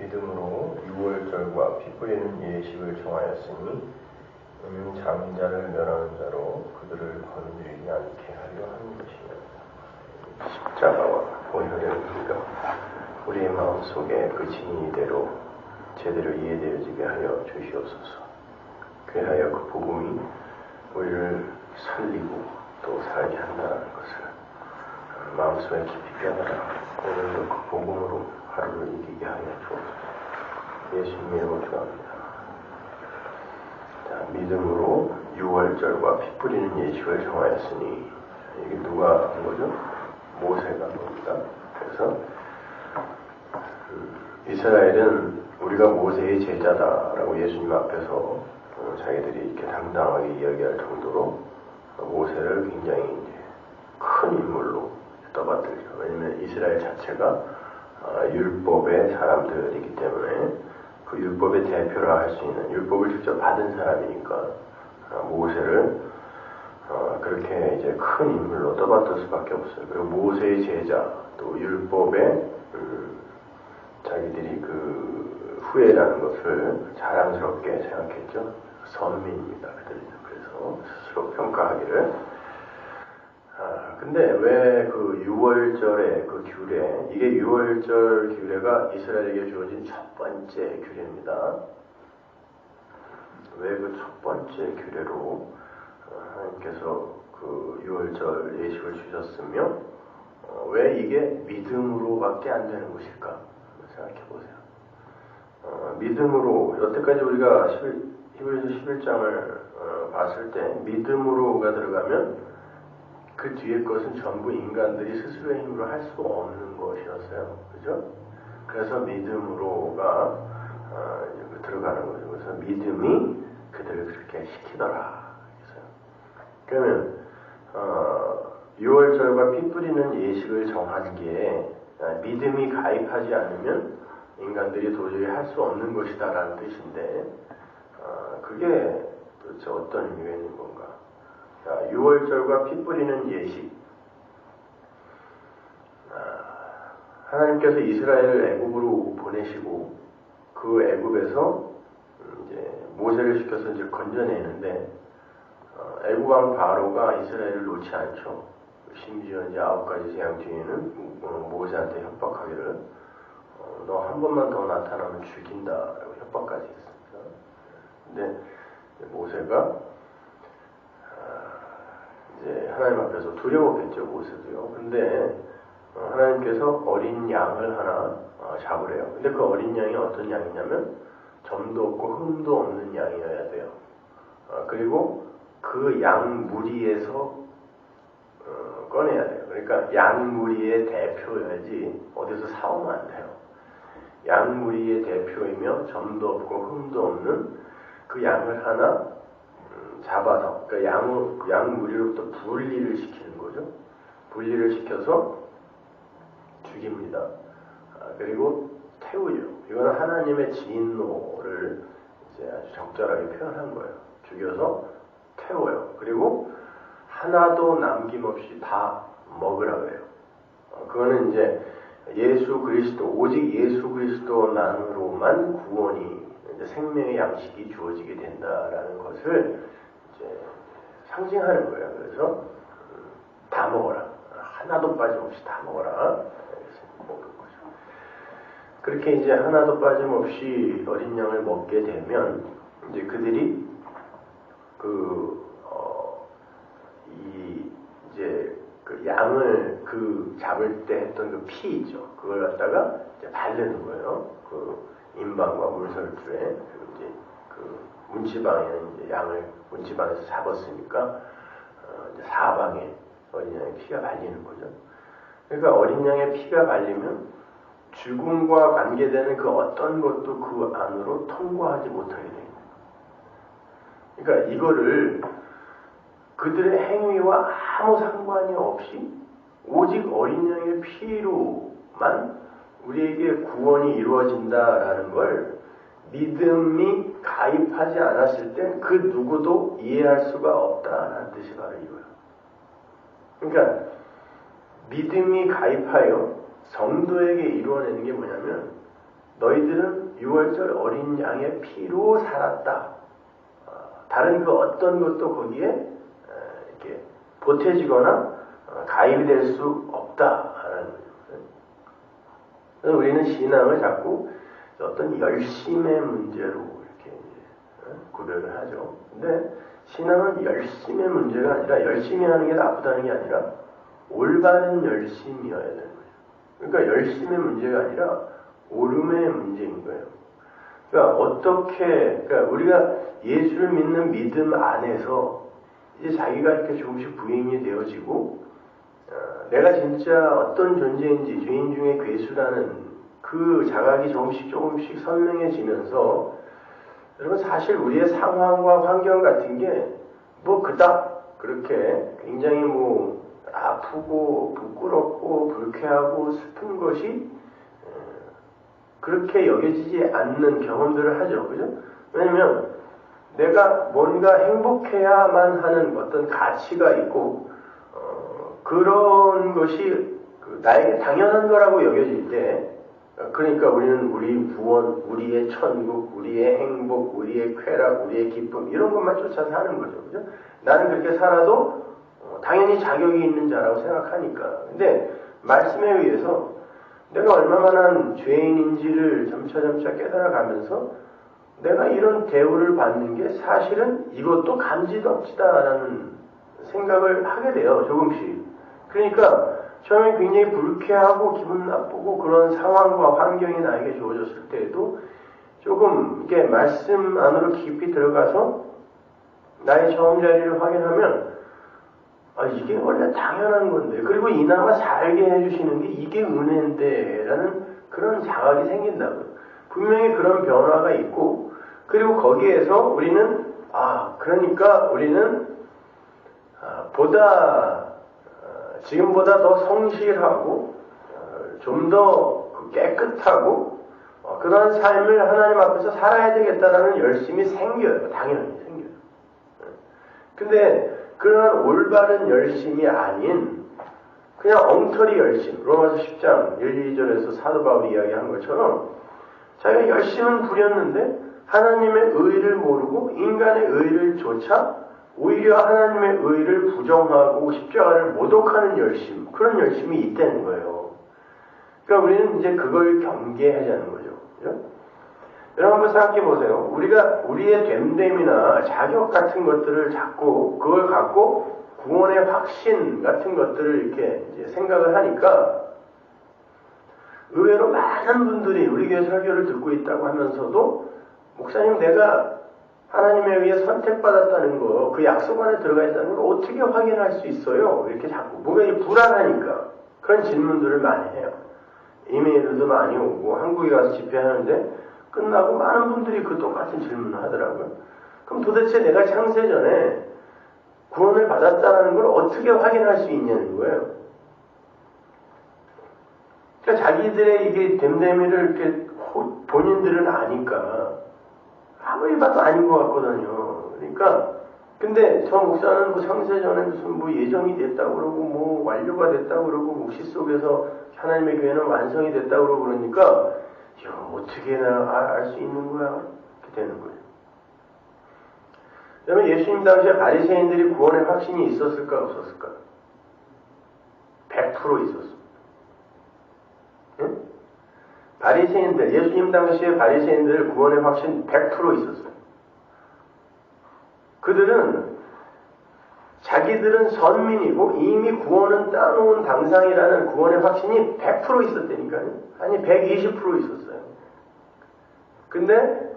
믿음으로 유월절과 피 뿌리는 예식을 정하였으니 장자를 멸하는 자로 그들을 건드리지 않게 하려 하는 것이니라. 십자가와 보혈의 의미가 우리의 마음속에 그 진리대로 제대로 이해되어지게 하여 주시옵소서. 그리하여 그 복음이 우리를 살리고 또 살게 한다는 것을 마음속에 깊이 깨달아 오늘도 그 복음으로 하루를 이기게 하여 주옵소서. 예수님의 이름으로 기도합니다. 자, 믿음으로 유월절과 피 뿌리는 예식을 정하였으니 이게 누가 한 거죠? 모세가 한 겁니다. 그래서 이스라엘은 우리가 모세의 제자다라고 예수님 앞에서 자기들이 이렇게 당당하게 이야기할 정도로 모세를 굉장히 이제 큰 인물로 떠받들죠. 왜냐하면 이스라엘 자체가 율법의 사람들이기 때문에 그 율법의 대표라 할 수 있는 율법을 직접 받은 사람이니까 모세를 그렇게 이제 큰 인물로 떠받들 수밖에 없어요. 그리고 모세의 제자 또 율법의 자기들이 그 후예라는 것을 자랑스럽게 생각했죠. 선민입니다. 그들은. 그래서 스스로 평가하기를. 근데 왜 그 유월절의 그 규례, 이게 유월절 규례가 이스라엘에게 주어진 첫 번째 규례입니다. 왜 그 첫 번째 규례로 하나님께서 그 유월절 예식을 주셨으며 왜 이게 믿음으로밖에 안 되는 것일까? 생각해 보세요. 믿음으로 여태까지 우리가 히브리서 11장을 봤을 때 믿음으로가 들어가면 그 뒤에 것은 전부 인간들이 스스로의 힘으로 할 수 없는 것이었어요. 그죠? 그래서 믿음으로가 들어가는 거죠. 그래서 믿음이 그들을 그렇게 시키더라. 그러면 6월절과 피 뿌리는 예식을 정한 게 믿음이 가입하지 않으면 인간들이 도저히 할 수 없는 것이다라는 뜻인데 그게 도대체 어떤 의미가 있는 건가? 6월절과 피 뿌리는 예식. 하나님께서 이스라엘을 애굽으로 보내시고 그 애굽에서 이제 모세를 시켜서 이제 건져내는데 애굽 왕 바로가 이스라엘을 놓지 않죠. 심지어 이제 9가지 재앙 뒤에는 모세한테 협박하기를 너 한 번만 더 나타나면 죽인다라고 협박까지 했습니다. 근데 모세가 이제 하나님 앞에서 두려웠겠죠. 모세도요. 근데 하나님께서 어린 양을 하나 잡으래요. 근데 그 어린 양이 어떤 양이냐면 점도 없고 흠도 없는 양이어야 돼요. 그리고 그 양 무리에서 꺼내야 돼요. 그러니까 양 무리의 대표여야지 어디서 사오면 안 돼요. 양 무리의 대표이며 점도 없고 흠도 없는 그 양을 하나 잡아서 그러니까 양 무리로부터 분리를 시키는 거죠. 분리를 시켜서 죽입니다. 그리고 태우죠. 이거는 하나님의 진노를 이제 아주 적절하게 표현한 거예요. 죽여서 태워요. 그리고 하나도 남김없이 다 먹으라고 해요. 그거는 이제 예수 그리스도, 오직 예수 그리스도만으로만 구원이, 이제 생명의 양식이 주어지게 된다라는 것을 이제 상징하는 거예요. 그래서 다 먹어라. 하나도 빠짐없이 다 먹어라. 먹는 거죠. 그렇게 이제 하나도 빠짐없이 어린 양을 먹게 되면 이제 그들이 이제 그 양을 잡을 때 했던 그 피 있죠. 그걸 갖다가 이제 바르는 거예요. 그 임방과 물설주에 이제 그 문지방에는 이제 양을 문지방에서 잡았으니까 이제 사방에 어린 양의 피가 발리는 거죠. 그러니까 어린 양의 피가 발리면 죽음과 관계되는 그 어떤 것도 그 안으로 통과하지 못하게 됩니다. 그러니까 이거를 그들의 행위와 아무 상관이 없이 오직 어린 양의 피로만 우리에게 구원이 이루어진다라는 걸 믿음이 가입하지 않았을 땐 그 누구도 이해할 수가 없다라는 뜻이 바로 이거예요. 그러니까 믿음이 가입하여 성도에게 이루어내는 게 뭐냐면 너희들은 6월절 어린 양의 피로 살았다. 다른 그 어떤 것도 거기에 이렇게 보태지거나 가입이 될 수 없다라는 거죠. 그래서 우리는 신앙을 자꾸 어떤 열심의 문제로 이렇게 구별을 하죠. 근데 신앙은 열심의 문제가 아니라 열심히 하는 게 나쁘다는 게 아니라 올바른 열심이어야 되는 거죠. 그러니까 열심의 문제가 아니라 옳음의 문제인 거예요. 그러니까 우리가 예수를 믿는 믿음 안에서 이제 자기가 이렇게 조금씩 부인이 되어지고 내가 진짜 어떤 존재인지 죄인 중에 괴수라는 그 자각이 조금씩 선명해지면서 여러분 사실 우리의 상황과 환경 같은 게 뭐 그닥 그렇게 굉장히 뭐 아프고 부끄럽고 불쾌하고 슬픈 것이 그렇게 여겨지지 않는 경험들을 하죠. 그죠? 왜냐면 내가 뭔가 행복해야만 하는 어떤 가치가 있고 그런 것이 나에게 당연한 거라고 여겨질 때 그러니까 우리는 우리 구원, 우리의 천국, 우리의 행복, 우리의 쾌락, 우리의 기쁨 이런 것만 쫓아서 하는 거죠. 그죠? 나는 그렇게 살아도 당연히 자격이 있는 자라고 생각하니까. 근데 말씀에 의해서 내가 얼마나 죄인인지를 점차 깨달아가면서 내가 이런 대우를 받는 게 사실은 이것도 감지덕지다라는 생각을 하게 돼요. 조금씩. 그러니까 처음에 굉장히 불쾌하고 기분 나쁘고 그런 상황과 환경이 나에게 주어졌을 때에도 조금 이렇게 말씀 안으로 깊이 들어가서 나의 처음 자리를 확인하면 이게 원래 당연한 건데 그리고 이나마 살게 해주시는 게 이게 은혜인데 라는 그런 자각이 생긴다고요. 분명히 그런 변화가 있고 그리고 거기에서 우리는 그러니까 우리는 지금보다 더 성실하고 좀 더 깨끗하고 그런 삶을 하나님 앞에서 살아야 되겠다라는 열심이 생겨요. 당연히 생겨요. 근데 그런 올바른 열심이 아닌 그냥 엉터리 열심, 로마서 10장 1, 2절에서 사도 바울이 이야기한 것처럼 자기가 열심은 부렸는데 하나님의 의를 모르고 인간의 의를 좇아 오히려 하나님의 의를 부정하고 십자가를 모독하는 열심, 그런 열심이 있다는 거예요. 그러니까 우리는 이제 그걸 경계하자는 거죠. 그죠? 여러분 한번 생각해 보세요. 우리가 우리의 됨됨이나 자격 같은 것들을 잡고 그걸 갖고 구원의 확신 같은 것들을 이렇게 이제 생각을 하니까 의외로 많은 분들이 우리 교회 설교를 듣고 있다고 하면서도 목사님 내가 하나님에 의해 선택받았다는 거, 그 약속 안에 들어가 있다는 걸 어떻게 확인할 수 있어요? 이렇게 자꾸 뭔가 불안하니까 그런 질문들을 많이 해요. 이메일도 많이 오고 한국에 가서 집회하는데 끝나고 많은 분들이 그 똑같은 질문을 하더라고요. 그럼 도대체 내가 창세전에 구원을 받았다는 걸 어떻게 확인할 수 있냐는 거예요. 그러니까 자기들의 이게 됨됨이를 이렇게 본인들은 아니까 아무리 봐도 아닌 것 같거든요. 그러니까 근데 저 목사는 뭐 창세전에 무슨 뭐 예정이 됐다고 그러고 뭐 완료가 됐다고 그러고 묵시 속에서 하나님의 교회는 완성이 됐다고 그러고 그러니까 어떻게 알 수 있는 거야? 이렇게 되는 거예요. 그러면 예수님 당시에 바리새인들이 구원의 확신이 있었을까 없었을까? 100% 있었습니다. 응? 바리새인들, 예수님 당시에 바리새인들 구원의 확신 100% 있었어요. 그들은 자기들은 선민이고 이미 구원은 따놓은 당상이라는 구원의 확신이 100% 있었다니까요. 아니 120% 있었어요. 근데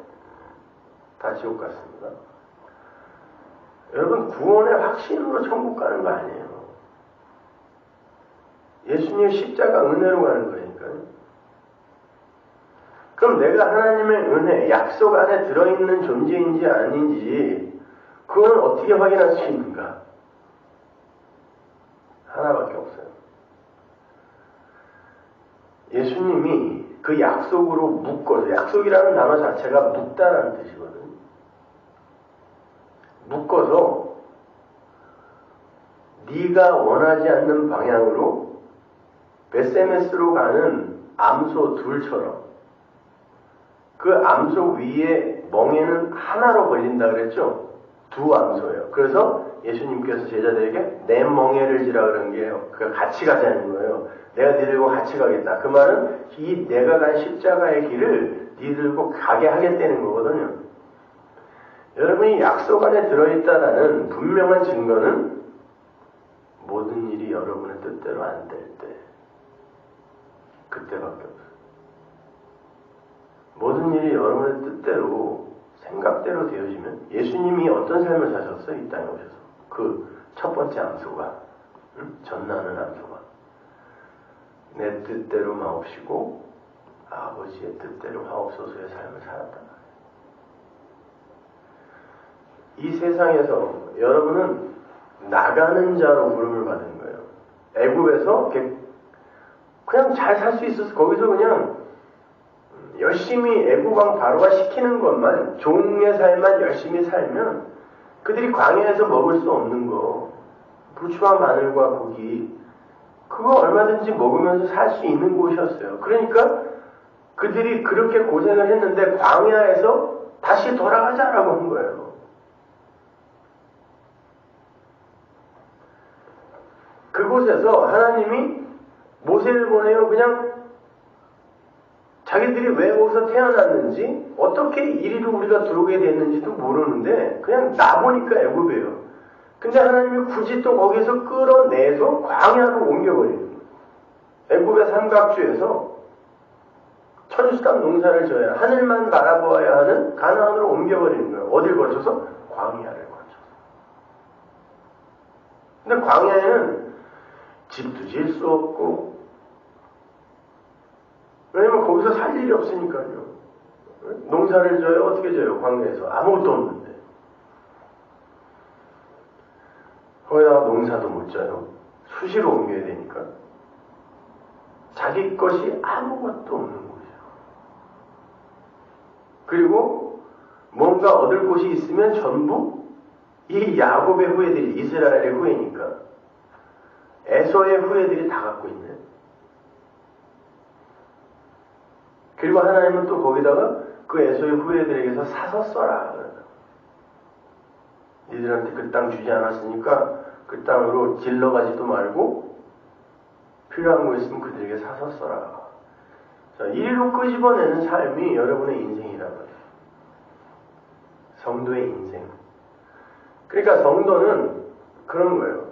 다 지옥 갔습니다. 여러분 구원의 확신으로 천국 가는 거 아니에요. 예수님 십자가 은혜로 가는 거니까요. 그럼 내가 하나님의 은혜, 약속 안에 들어있는 존재인지 아닌지 그건 어떻게 확인할 수 있는가? 하나밖에 없어요. 예수님이 그 약속으로 묶어서, 약속이라는 단어 자체가 묶다라는 뜻이거든요. 묶어서 네가 원하지 않는 방향으로 베세메스로 가는 암소 둘처럼 그 암소 위에 멍에는 하나로 걸린다 그랬죠? 두 암소예요. 그래서 예수님께서 제자들에게 내 멍에를 지라 그런 게요. 그러니까 같이 가자는 거예요. 내가 니들고 같이 가겠다. 그 말은 이 내가 간 십자가의 길을 니들고 가게 하겠다는 거거든요. 여러분이 약속 안에 들어있다라는 분명한 증거는 모든 일이 여러분의 뜻대로 안 될 때, 그때밖에 없어요. 모든 일이 여러분의 뜻대로, 생각대로 되어지면 예수님이 어떤 삶을 사셨어요? 이 땅에 오셔서. 그 첫 번째 암소가, 전나는 암소가 내 뜻대로 마옵시고 아버지의 뜻대로 하옵소서의 삶을 살았다. 이 세상에서 여러분은 나가는 자로 부름을 받은 거예요. 애굽에서 그냥 잘 살 수 있어서 거기서 그냥 열심히 애굽 왕 바로가 시키는 것만, 종의 삶만 열심히 살면 그들이 광야에서 먹을 수 없는 거, 부추와 마늘과 고기, 그거 얼마든지 먹으면서 살 수 있는 곳이었어요. 그러니까 그들이 그렇게 고생을 했는데 광야에서 다시 돌아가자라고 한 거예요. 그곳에서 하나님이 모세를 보내요. 그냥 자기들이 왜 거기서 태어났는지, 어떻게 이리로 우리가 들어오게 됐는지도 모르는데 그냥 나보니까 애굽이에요. 근데 하나님이 굳이 또 거기서 끌어내서 광야로 옮겨버리는 거예요. 애굽의 삼각주에서 천수당 농사를 져야 하늘만 바라보아야 하는 가나안으로 옮겨버리는 거예요. 어딜 거쳐서? 광야를 거쳐서. 근데 광야에는 집도 지을 수 없고, 왜냐면 거기서 살 일이 없으니까요. 농사를 져요? 어떻게 져요? 광야에서 아무것도 없는데. 거기다가 농사도 못 져요. 수시로 옮겨야 되니까. 자기 것이 아무것도 없는 곳이에요. 그리고 뭔가 얻을 곳이 있으면 전부 이 야곱의 후예들이, 이스라엘의 후예니까 에서의 후예들이 다 갖고 있네. 그리고 하나님은 또 거기다가 그 에서의 후예들에게서 사서 써라. 니들한테 그 땅 주지 않았으니까 그 땅으로 질러가지도 말고 필요한 거 있으면 그들에게 사서 써라. 자, 이리로 끄집어내는 삶이 여러분의 인생이라고 해요. 성도의 인생. 그러니까 성도는 그런 거예요.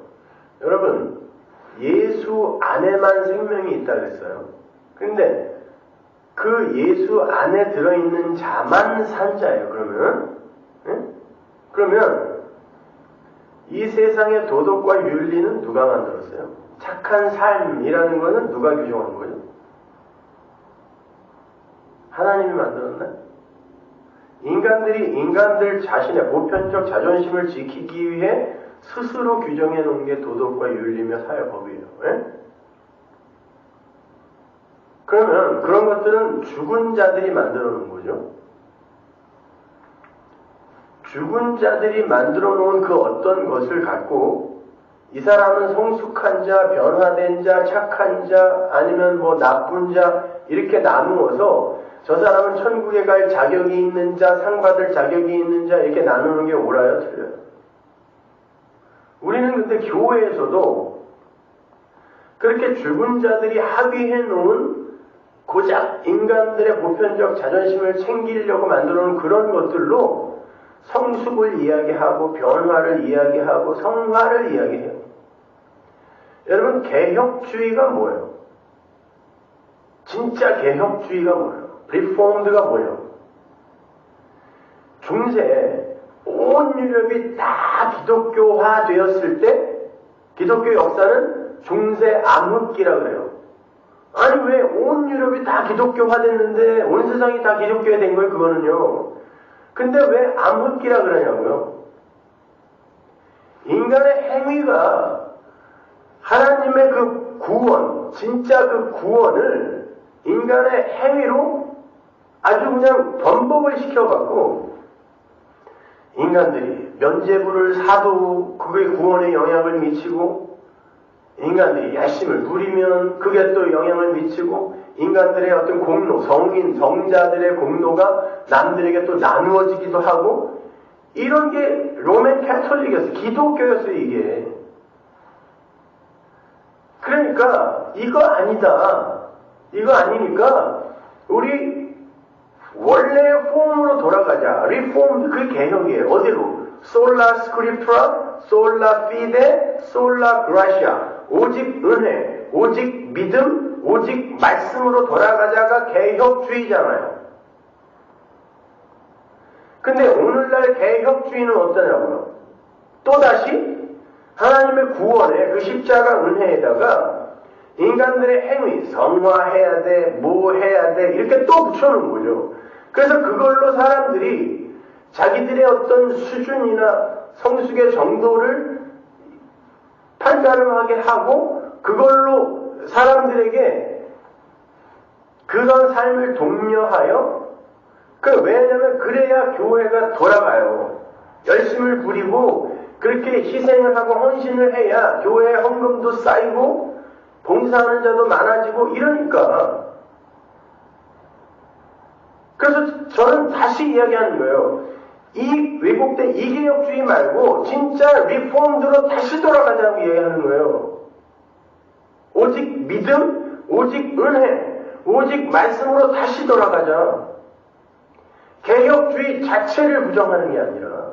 여러분, 예수 안에만 생명이 있다 그랬어요. 그런데 그 예수 안에 들어있는 자만 산 자예요. 그러면 그러면 이 세상의 도덕과 윤리는 누가 만들었어요? 착한 삶이라는 것은 누가 규정한 거예요? 하나님이 만들었나요? 인간들 자신의 보편적 자존심을 지키기 위해 스스로 규정해 놓은 게 도덕과 윤리며 사회법이에요. 예? 그러면 그런 것들은 죽은 자들이 만들어 놓은 거죠. 죽은 자들이 만들어 놓은 그 어떤 것을 갖고 이 사람은 성숙한 자, 변화된 자, 착한 자, 아니면 뭐 나쁜 자 이렇게 나누어서 저 사람은 천국에 갈 자격이 있는 자, 상 받을 자격이 있는 자 이렇게 나누는 게 옳아요, 틀려요? 우리는 근데 교회에서도 그렇게 죽은 자들이 합의해 놓은 고작 인간들의 보편적 자존심을 챙기려고 만들어 놓은 그런 것들로 성숙을 이야기하고 변화를 이야기하고 성화를 이야기해요. 여러분, 개혁주의가 뭐예요? 진짜 개혁주의가 뭐예요? 리폼드가 뭐예요? 중세에 온 유럽이 다 기독교화 되었을 때 기독교 역사는 중세 암흑기라 그래요. 아니 왜 온 유럽이 다 기독교화 됐는데 온 세상이 다 기독교화 된 거예요? 그거는요. 근데 왜 암흑기라 그러냐고요? 인간의 행위가 하나님의 그 구원, 진짜 그 구원을 인간의 행위로 아주 그냥 번복을 시켜갖고 인간들이 면죄부를 사도 그게 구원에 영향을 미치고 인간들이 야심을 부리면 그게 또 영향을 미치고 인간들의 어떤 공로, 성인, 성자들의 공로가 남들에게 또 나누어지기도 하고, 이런 게 로맨 캐톨릭이었어요. 기독교였어요, 이게. 그러니까 이거 아니다. 이거 아니니까 우리 원래의 폼으로 돌아가자. 리폼드, 그 개혁이에요. 어디로? 솔라 스크립트라, 솔라 피데, 솔라 그라시아. 오직 은혜, 오직 믿음, 오직 말씀으로 돌아가자가 개혁주의잖아요. 근데 오늘날 개혁주의는 어떠냐고요? 또다시 하나님의 구원에 그 십자가 은혜에다가 인간들의 행위, 성화해야 돼, 뭐 해야 돼, 이렇게 또 붙여놓은 거죠. 그래서 그걸로 사람들이 자기들의 어떤 수준이나 성숙의 정도를 판가름하게 하고, 그걸로 사람들에게 그런 삶을 독려하여, 왜냐면 그래야 교회가 돌아가요. 열심을 부리고 그렇게 희생을 하고 헌신을 해야 교회의 헌금도 쌓이고 봉사하는 자도 많아지고 이러니까. 그래서 저는 다시 이야기하는 거예요. 이 왜곡된 이개혁주의 말고 진짜 리폼드로 다시 돌아가자고 이야기하는 거예요. 오직 믿음, 오직 은혜, 오직 말씀으로 다시 돌아가자. 개혁주의 자체를 부정하는 게 아니라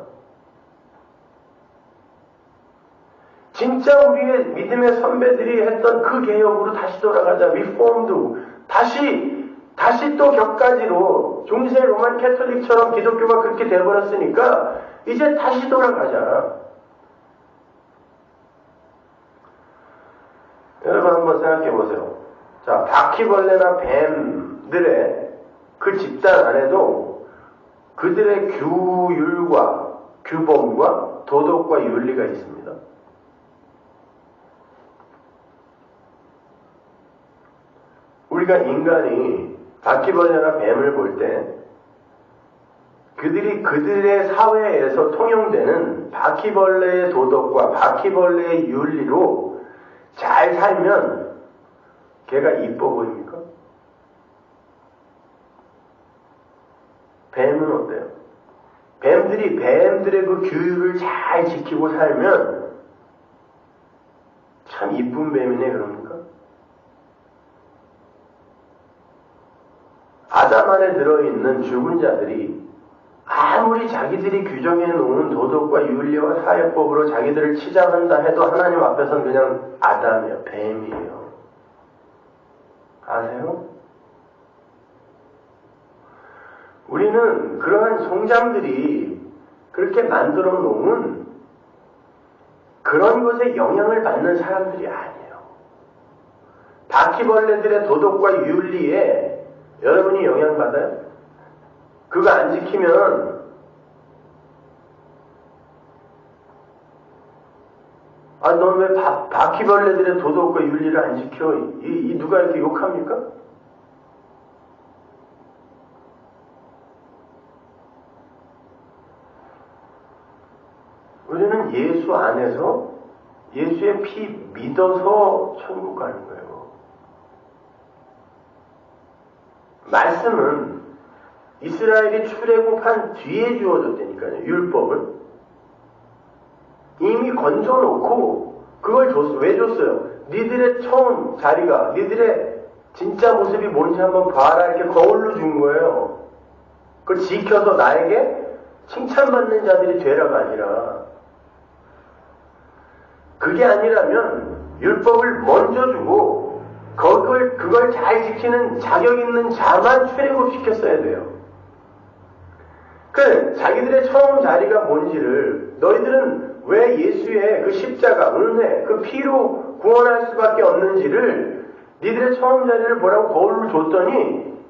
진짜 우리의 믿음의 선배들이 했던 그 개혁으로 다시 돌아가자. 리폼드. 다시 또 격가지로 중세 로만 캐톨릭처럼 기독교가 그렇게 돼버렸으니까 이제 다시 돌아가자. 여러분 한번 생각해 보세요. 자, 바퀴벌레나 뱀들의 그 집단 안에도 그들의 규율과 규범과 도덕과 윤리가 있습니다. 우리가 인간이 바퀴벌레나 뱀을 볼 때 그들이 그들의 사회에서 통용되는 바퀴벌레의 도덕과 바퀴벌레의 윤리로 잘 살면 걔가 이뻐 보입니까? 뱀은 어때요? 뱀들이 뱀들의 그 규율을 잘 지키고 살면 참 이쁜 뱀이네, 그럽니까? 아담 안에 들어있는 죽은 자들이 아무리 자기들이 규정해 놓은 도덕과 윤리와 사회법으로 자기들을 치장한다 해도 하나님 앞에서는 그냥 아담이에요, 뱀이에요. 아세요? 우리는 그러한 송장들이 그렇게 만들어 놓은 그런 것에 영향을 받는 사람들이 아니에요. 바퀴벌레들의 도덕과 윤리에 여러분이 영향받아요? 그거 안 지키면 넌 왜 바퀴벌레들의 도덕과 윤리를 안 지켜? 이 누가 이렇게 욕합니까? 우리는 예수 안에서 예수의 피 믿어서 천국 가는 거예요. 말씀은 이스라엘이 출애굽한 뒤에 주어졌다니까요. 율법을 이미 건져놓고 그걸 줬어요. 왜 줬어요? 니들의 처음 자리가, 니들의 진짜 모습이 뭔지 한번 봐라, 이렇게 거울로 준 거예요. 그걸 지켜서 나에게 칭찬받는 자들이 되라가 아니라, 그게 아니라면 율법을 먼저 주고 그걸 잘 지키는 자격 있는 자만 출애굽시켰어야 돼요. 자기들의 처음 자리가 뭔지를, 너희들은 왜 예수의 그 십자가, 은혜, 그 피로 구원할 수밖에 없는지를 니들의 처음 자리를 보라고 거울을 줬더니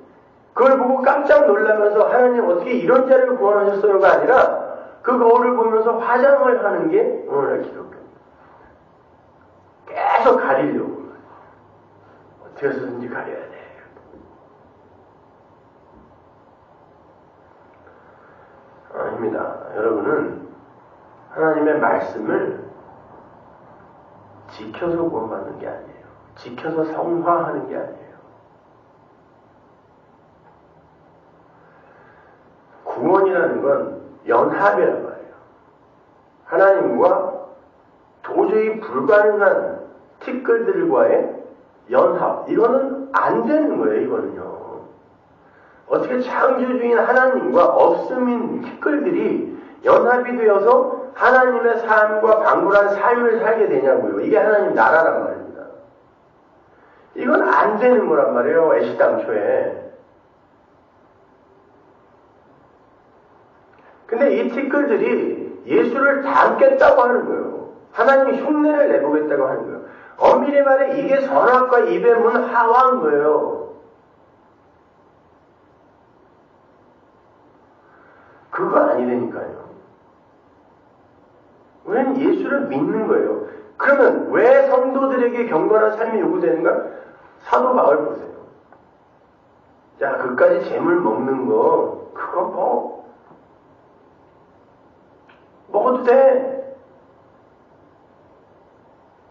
그걸 보고 깜짝 놀라면서 하나님 어떻게 이런 자리를 구원하셨어요가 아니라 그 거울을 보면서 화장을 하는 게 오늘날 기독교입니다. 계속 가리려고. 어떻게 해서든지 가려야 돼. 아닙니다. 여러분은 하나님의 말씀을 지켜서 구원받는 게 아니에요. 지켜서 성화하는 게 아니에요. 말하는 건 연합이란 말이에요. 하나님과 도저히 불가능한 티끌들과의 연합. 이거는 안 되는 거예요, 이거는요. 어떻게 창조주인 하나님과 없음인 티끌들이 연합이 되어서 하나님의 삶과 방불한 삶을 살게 되냐고요. 이게 하나님 나라란 말입니다. 이건 안 되는 거란 말이에요, 애시당초에. 근데 이 티끌들이 예수를 닮겠다고 하는 거예요. 하나님이 흉내를 내보겠다고 하는 거예요. 엄밀히 말해 이게 선악과 입의 문 하와인 거예요. 그거 아니라니까요. 우리는 예수를 믿는 거예요. 그러면 왜 성도들에게 경건한 삶이 요구되는가? 사도 바울 보세요. 야, 그까지 재물 먹는 거, 그거 먹어도 돼.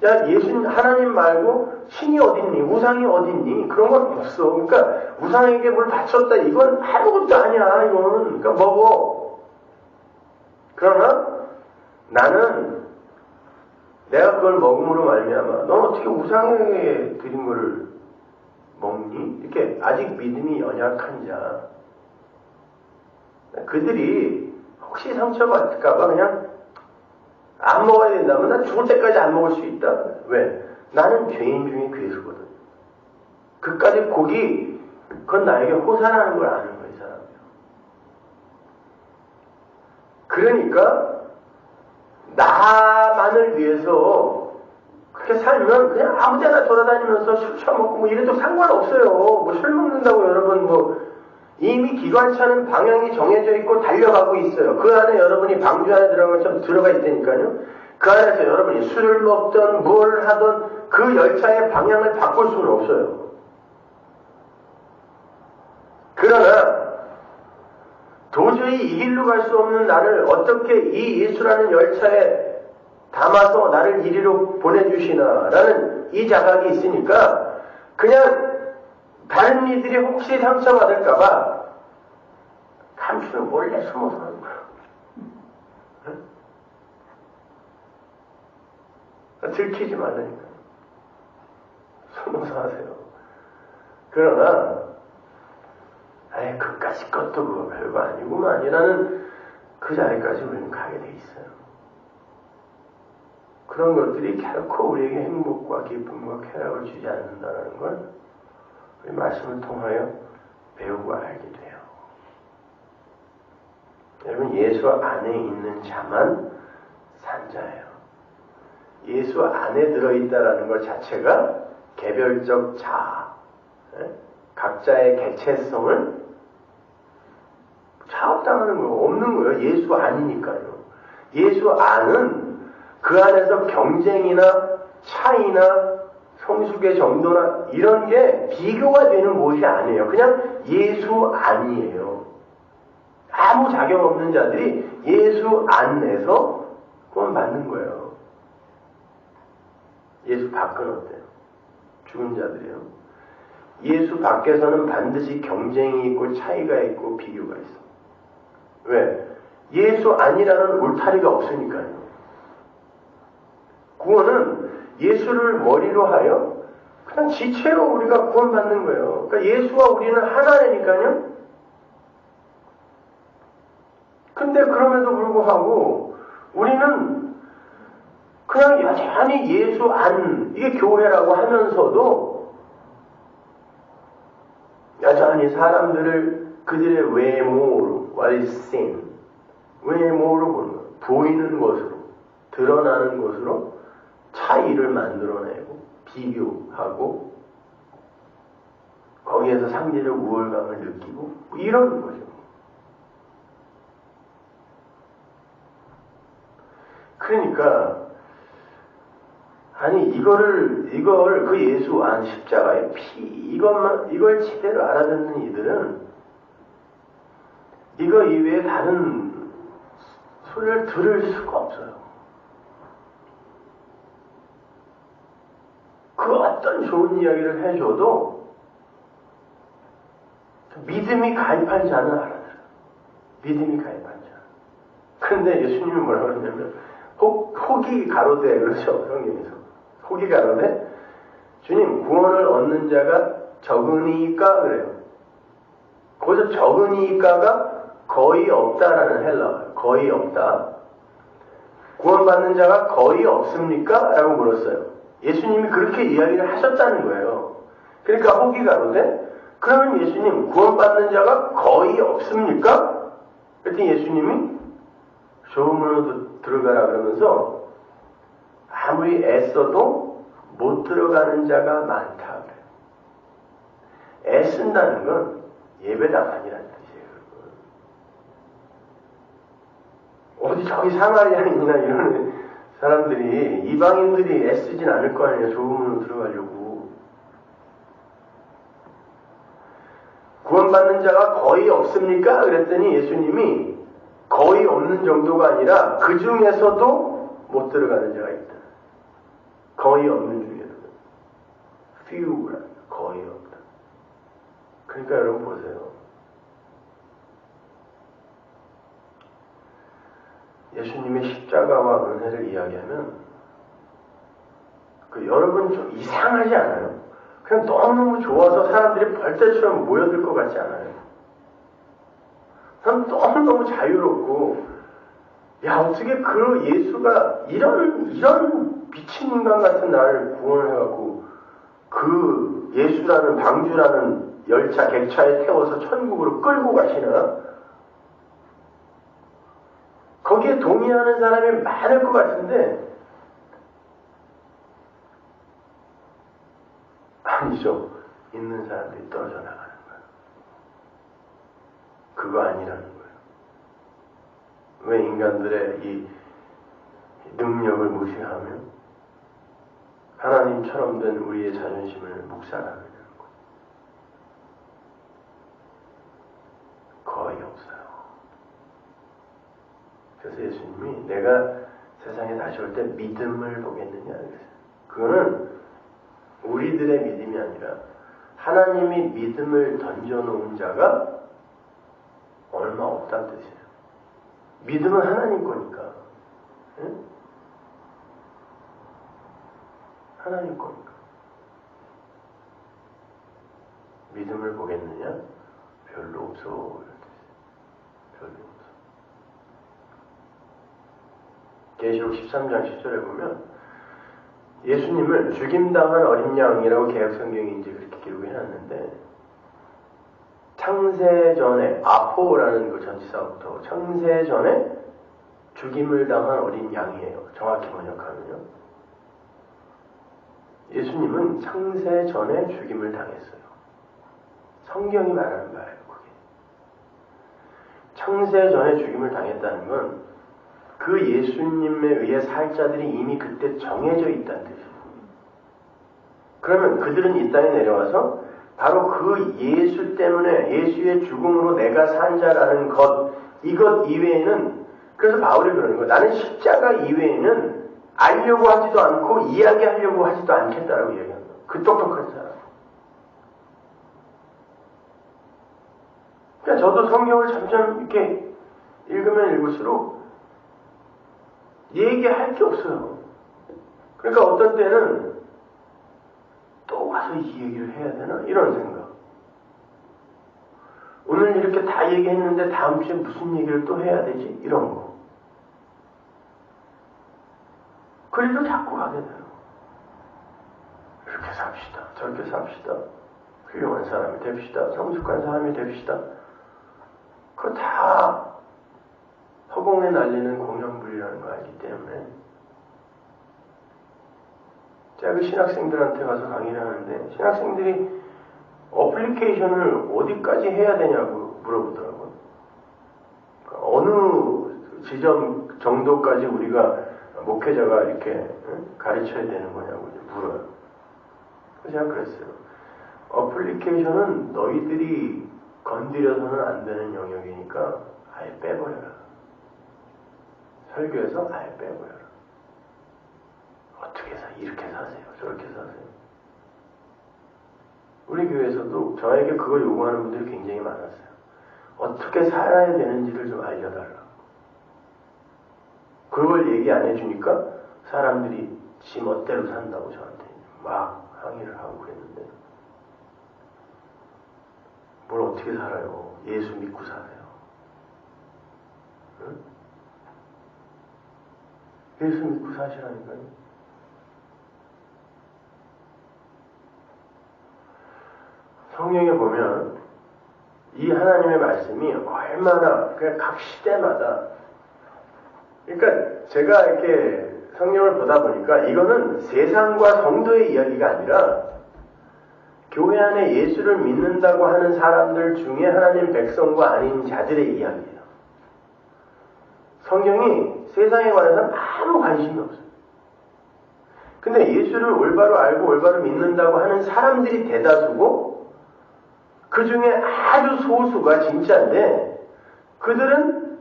야, 예수님, 하나님 말고 신이 어딨니? 우상이 어딨니? 그런 건 없어. 그러니까 우상에게 뭘 바쳤다. 이건 아무것도 아니야. 이건. 그러니까 먹어. 그러나 나는 내가 그걸 먹음으로 말미암아 넌 어떻게 우상에게 드린 거를 먹니? 이렇게 아직 믿음이 연약한 자. 그들이 혹시 상처받을까봐 그냥 안 먹어야 된다면 난 죽을 때까지 안 먹을 수 있다. 왜? 나는 죄인 중에 괴수거든. 그까지 고기, 그건 나에게 호산하는 걸 아는 거예요, 이 사람이요. 그러니까 나만을 위해서 그렇게 살면 그냥 아무데나 돌아다니면서 술 처먹고 뭐 이래도 상관없어요. 뭐 술 먹는다고 여러분 이미 기관차는 방향이 정해져 있고 달려가고 있어요. 그 안에 여러분이 방주 안에 들어가면 들어가 있다니까요. 그 안에서 여러분이 술을 먹던 뭘 하던 그 열차의 방향을 바꿀 수는 없어요. 그러나 도저히 이 길로 갈 수 없는 나를 어떻게 이 예수라는 열차에 담아서 나를 이리로 보내주시나라는 이 자각이 있으니까 그냥 다른 이들이 혹시 상처받을까봐 감추는 몰래 숨어서 하는 거야. 들키지 말라니까. 숨어서 하세요. 그러나 아예 그까짓 것도 그거 별거 아니구만이라는 그 자리까지 우리는 가게 돼 있어요. 그런 것들이 결코 우리에게 행복과 기쁨과 쾌락을 주지 않는다는 걸 우리 말씀을 통하여 배우고 알게 돼요. 여러분, 예수 안에 있는 자만 산 자예요. 예수 안에 들어있다라는 것 자체가 개별적 자아, 각자의 개체성을 차업당하는 거예요. 없는 거예요. 예수 아니니까요. 예수 안은 그 안에서 경쟁이나 차이나 성숙의 정도나 이런 게 비교가 되는 곳이 아니에요. 그냥 예수 안이에요. 아무 자격 없는 자들이 예수 안에서 구원 받는 거예요. 예수 밖은 어때요? 죽은 자들이요. 예수 밖에서는 반드시 경쟁이 있고 차이가 있고 비교가 있어. 왜? 예수 아니라는 울타리가 없으니까요. 구원은 예수를 머리로 하여 그냥 지체로 우리가 구원받는 거예요. 그러니까 예수와 우리는 하나니까요. 근데 그럼에도 불구하고 우리는 그냥 여전히 예수 안, 이게 교회라고 하면서도 여전히 사람들을 그들의 외모로, what is sin, 외모로 보는 것, 보이는 것으로, 드러나는 것으로 차이를 만들어내고 비교하고 거기에서 상대적 우월감을 느끼고 뭐 이런 거죠. 그러니까 아니 이걸 그 예수 안 십자가의 피 이걸 제대로 알아듣는 이들은 이거 이외에 다른 소리를 들을 수가 없어요. 그 어떤 좋은 이야기를 해줘도 믿음이 가입한 자는 알아들어요. 믿음이 가입한 자. 근데 예수님이 뭐라고 그러냐면 혹이 가로되 그렇죠 성경에서 혹이 가로되 주님 구원을 얻는 자가 적으니까 그래요. 거기서 적으니까가 거의 없다라는 헬라 거의 없다. 구원받는 자가 거의 없습니까? 라고 물었어요. 예수님이 그렇게 이야기를 하셨다는 거예요. 그러니까 혹이 가로되 그러면 예수님 구원받는 자가 거의 없습니까? 그랬더니 예수님이 좁은 들어가라 그러면서 아무리 애써도 못 들어가는 자가 많다 그래요. 애쓴다는 건 예배당 아니라는 뜻이에요. 어디 저기 사마리아인이나 이런 사람들이 이방인들이 애쓰진 않을 거 아니에요. 좁은 문으로 들어가려고. 구원받는 자가 거의 없습니까? 그랬더니 예수님이 거의 없는 정도가 아니라 그 중에서도 못 들어가는 자가 있다. 거의 없는 중에도. few라 거의 없다. 그러니까 여러분 보세요. 예수님의 십자가와 은혜를 이야기하면 여러분 좀 이상하지 않아요? 그냥 너무너무 좋아서 사람들이 벌떼처럼 모여들 것 같지 않아요? 난 너무너무 자유롭고 야 어떻게 그 예수가 이런 미친 인간 같은 나를 구원을 해갖고 그 예수라는 방주라는 열차 객차에 태워서 천국으로 끌고 가시나? 거기에 동의하는 사람이 많을 것 같은데 아니죠. 있는 사람들이 떨어져 나가는 거예요. 그거 아니라는 거예요. 왜 인간들의 이 능력을 무시하며 하나님처럼 된 우리의 자존심을 묵살하느냐는 거예요. 거의 없어요. 그래서 예수님이 내가 세상에 다시 올 때 믿음을 보겠느냐 그랬어요. 그거는 우리들의 믿음이 아니라 하나님이 믿음을 던져놓은 자가 얼마 없다는 뜻이에요. 믿음은 하나님 거니까. 응? 하나님 거니까. 믿음을 보겠느냐? 별로 없어. 별로 없어. 계시록 13장 10절에 보면 예수님을 죽임당한 어린 양이라고 개역성경이 이제 그렇게 기록해놨는데 창세전에 아포라는 그 전치사부터 창세전에 죽임을 당한 어린 양이에요. 정확히 번역하면요. 예수님은 창세전에 죽임을 당했어요. 성경이 말하는 바예요. 그게. 창세전에 죽임을 당했다는 건 그 예수님에 의해 살 자들이 이미 그때 정해져 있다는 뜻이에요. 그러면 그들은 이 땅에 내려와서 바로 그 예수 때문에 예수의 죽음으로 내가 산 자라는 것 이것 이외에는 그래서 바울이 그러는 거예요. 나는 십자가 이외에는 알려고 하지도 않고 이야기하려고 하지도 않겠다라고 이야기합니다. 그 똑똑한 사람. 그러니까 저도 성경을 점점 이렇게 읽으면 읽을수록 얘기할 게 없어요. 그러니까 어떤 때는 또 와서 이 얘기를 해야 되나? 이런 생각. 오늘 이렇게 다 얘기했는데 다음 주에 무슨 얘기를 또 해야 되지? 이런 거. 그래도 자꾸 하게 돼요. 이렇게 삽시다. 저렇게 삽시다. 훌륭한 사람이 됩시다. 성숙한 사람이 됩시다. 그거 다 허공에 날리는 공연불이라는 거 알기 때문에 제가 그 신학생들한테 가서 강의를 하는데 신학생들이 어플리케이션을 어디까지 해야 되냐고 물어보더라고요. 그러니까 어느 지점 정도까지 우리가 목회자가 이렇게 가르쳐야 되는 거냐고 물어요. 그래서 제가 그랬어요. 어플리케이션은 너희들이 건드려서는 안 되는 영역이니까 아예 빼버려라. 설교에서 아예 빼버려라. 어떻게 이렇게 사세요? 저렇게 사세요? 우리 교회에서도 저에게 그걸 요구하는 분들이 굉장히 많았어요. 어떻게 살아야 되는지를 좀 알려달라. 그걸 얘기 안 해주니까 사람들이 지 멋대로 산다고 저한테 막 항의를 하고 그랬는데 뭘 어떻게 살아요? 예수 믿고 사세요. 응? 예수 믿고 사시라니까요. 성경에 보면 이 하나님의 말씀이 얼마나 그냥 각 시대마다 그러니까 제가 이렇게 성경을 보다 보니까 이거는 세상과 성도의 이야기가 아니라 교회 안에 예수를 믿는다고 하는 사람들 중에 하나님 백성과 아닌 자들의 이야기예요. 성경이 세상에 관해서는 아무 관심이 없어요. 근데 예수를 올바로 알고 올바로 믿는다고 하는 사람들이 대다수고 그 중에 아주 소수가 진짜인데 그들은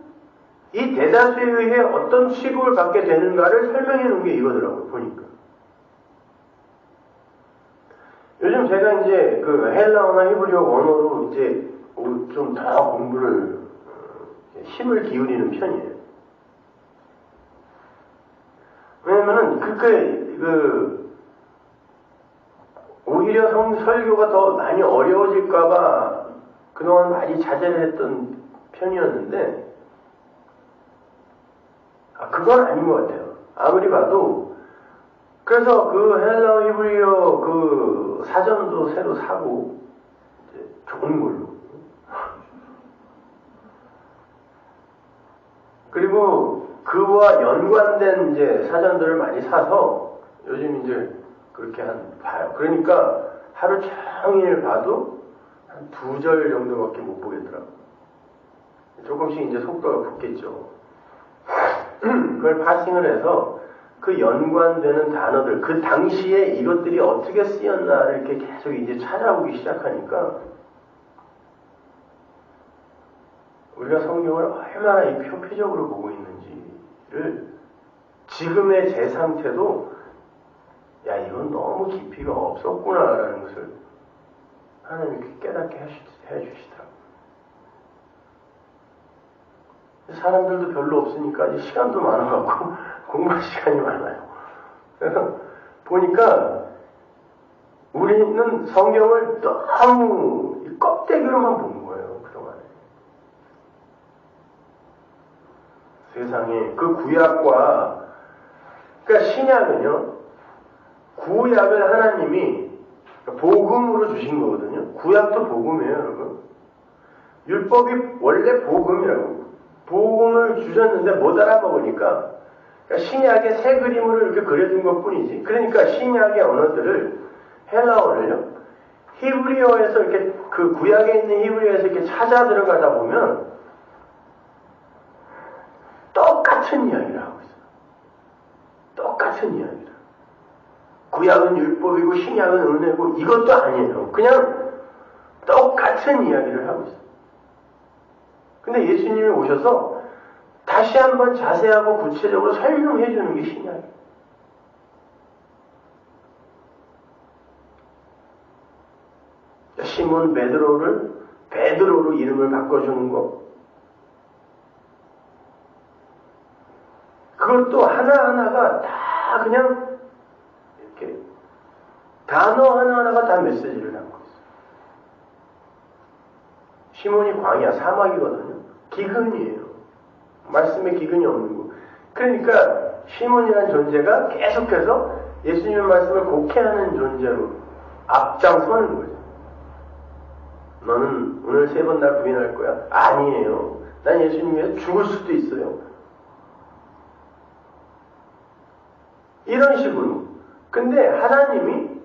이 대다수에 의해 어떤 취급을 받게 되는가를 설명해 놓은 게 이거더라고요, 보니까. 요즘 제가 이제 그 헬라어나 히브리어 원어로 이제 좀 더 공부를 힘을 기울이는 편이에요. 왜냐면은 오히려 설교가 더 많이 어려워질까봐 그동안 많이 자제를 했던 편이었는데 그건 아닌 것 같아요. 아무리 봐도 그래서 그 헬라어 히브리어 그 사전도 새로 사고 이제 좋은 걸로 그리고 그와 연관된 이제 사전들을 많이 사서 요즘 이제 그렇게 봐요. 그러니까 하루 종일 봐도 한 2절 정도밖에 못 보겠더라고요. 조금씩 이제 속도가 붙겠죠. 그걸 파싱을 해서 그 연관되는 단어들, 그 당시에 이것들이 어떻게 쓰였나를 이렇게 계속 이제 찾아보기 시작하니까 우리가 성경을 얼마나 이 표피적으로 보고 있는지를 지금의 제 상태도 야 이건 너무 깊이가 없었구나라는 것을 하나님이 깨닫게 해주시더라고요. 사람들도 별로 없으니까 이제 시간도 많아갖고 공부할 시간이 많아요. 그래서 보니까 우리는 성경을 너무 껍데기로만 보는 거예요. 그동안에. 세상에 그 구약과 그러니까 신약은요. 구약을 하나님이 복음으로 주신 거거든요. 구약도 복음이에요, 여러분. 율법이 원래 복음이라고. 복음을 주셨는데 못 알아먹으니까 그러니까 신약의 새 그림으로 이렇게 그려준 것 뿐이지. 그러니까 신약의 언어들을 헬라어를요. 히브리어에서 이렇게 그 구약에 있는 히브리어에서 이렇게 찾아 들어가다 보면 똑같은 이야기를 하고 있어요. 똑같은 이야기를. 구약은 율법이고 신약은 은혜고 이것도 아니에요. 그냥 똑같은 이야기를 하고 있어요. 근데 예수님이 오셔서 다시 한번 자세하고 구체적으로 설명해 주는 게 신약이에요. 시몬 베드로로 이름을 바꿔주는 거. 그것도 하나하나가 다 그냥 이렇게 단어 하나하나가 다 메시지를 담고 있어요. 시몬이 광야 사막이거든요. 기근이에요. 말씀에 기근이 없는 거. 그러니까 시몬이라는 존재가 계속해서 예수님의 말씀을 곡해하는 존재로 앞장서는 거죠. 너는 오늘 3번 날 부인할 거야? 아니에요. 난 예수님 위해서 죽을 수도 있어요. 이런 식으로. 근데 하나님이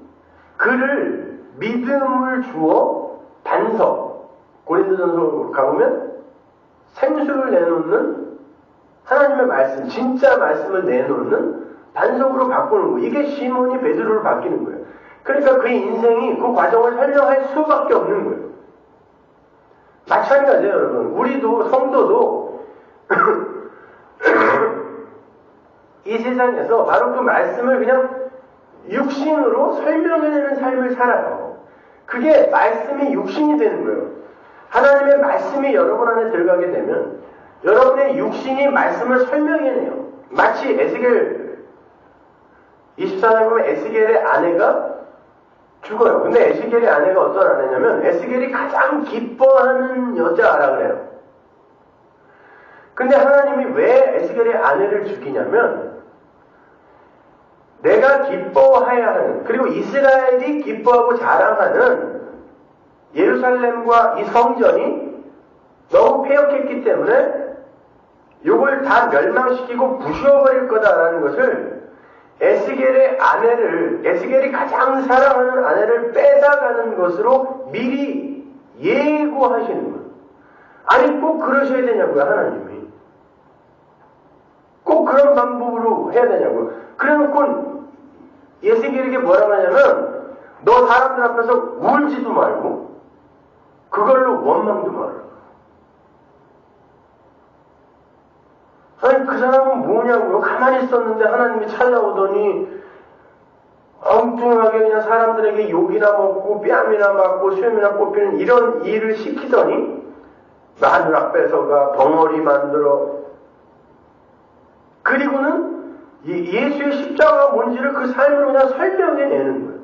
그를 믿음을 주어 반석, 고린도전서 가보면 생수를 내놓는 하나님의 말씀, 진짜 말씀을 내놓는 반석으로 바꾸는 거예요. 이게 시몬이 베드로로 바뀌는 거예요. 그러니까 그의 인생이 그 과정을 설명할 수밖에 없는 거예요. 마찬가지예요, 여러분. 우리도 성도도 이 세상에서 바로 그 말씀을 그냥 육신으로 설명해내는 삶을 살아요. 그게 말씀이 육신이 되는 거예요. 하나님의 말씀이 여러분 안에 들어가게 되면 여러분의 육신이 말씀을 설명해내요. 마치 에스겔 24장에 보면 에스겔의 아내가 죽어요. 근데 에스겔의 아내가 어떤 아내냐면 에스겔이 가장 기뻐하는 여자라 그래요. 근데 하나님이 왜 에스겔의 아내를 죽이냐면 내가 기뻐해야 하는, 그리고 이스라엘이 기뻐하고 자랑하는 예루살렘과 이 성전이 너무 폐역했기 때문에 이걸 다 멸망시키고 부셔버릴 거다라는 것을 에스겔의 아내를, 에스겔이 가장 사랑하는 아내를 뺏어가는 것으로 미리 예고하시는 거예요. 아니 꼭 그러셔야 되냐고요, 하나님이. 꼭 그런 방법으로 해야 되냐고요. 그래놓고 에스겔에게 뭐라고 하냐면 너 사람들 앞에서 울지도 말고 그걸로 원망도 말아라. 아니 그 사람은 뭐냐고요. 가만히 있었는데 하나님이 찾아오더니 엉뚱하게 그냥 사람들에게 욕이나 먹고 뺨이나 맞고 수염이나 뽑히는 이런 일을 시키더니 마누라 뺏어가 벙어리 만들어, 그리고는 예수의 십자가가 뭔지를 그 삶으로 그냥 설명해내는 거예요.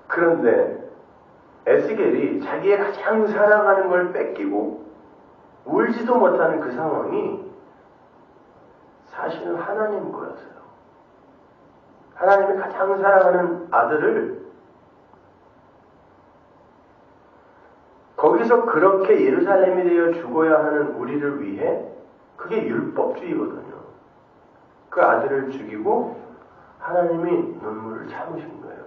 그런데 에스겔이 자기의 가장 사랑하는 걸 뺏기고 울지도 못하는 그 상황이 사실은 하나님 거였어요. 하나님이 가장 사랑하는 아들을 거기서 그렇게 예루살렘이 되어 죽어야 하는 우리를 위해, 그게 율법주의거든요. 그 아들을 죽이고 하나님이 눈물을 참으신 거예요.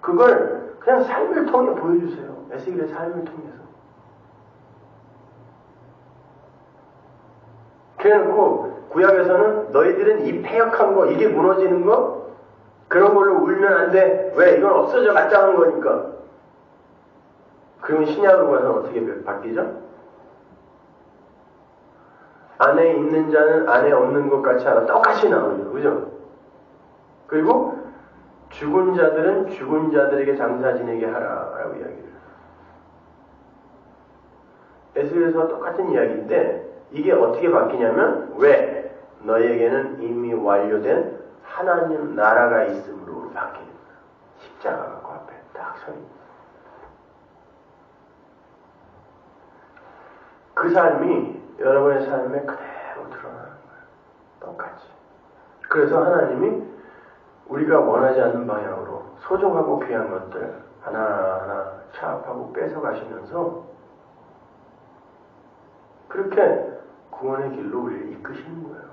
그걸 그냥 삶을 통해 보여주세요. 에스겔의 삶을 통해서. 그래놓고 구약에서는 너희들은 이 패역한 거, 이게 무너지는 거, 그런 걸로 울면 안 돼. 왜? 이건 없어져 마땅한 거니까. 그러면 신약으로 가서는 어떻게 바뀌죠? 안에 있는 자는 안에 없는 것 같이 하나 똑같이 나오죠. 그죠? 그리고 죽은 자들은 죽은 자들에게 장사 지내게 하라라고 이야기를 해요. 에스겔에서와 똑같은 이야기인데 이게 어떻게 바뀌냐면 왜? 너희에게는 이미 완료된 하나님 나라가 있으므로 바뀌는 거예요. 십자가가 그 앞에 딱 서 있는 거예요. 그 삶이 여러분의 삶에 그대로 드러나는 거예요. 똑같이. 그래서 하나님이 우리가 원하지 않는 방향으로 소중하고 귀한 것들 하나하나 차압하고 뺏어가시면서 그렇게 구원의 길로 우리를 이끄시는 거예요.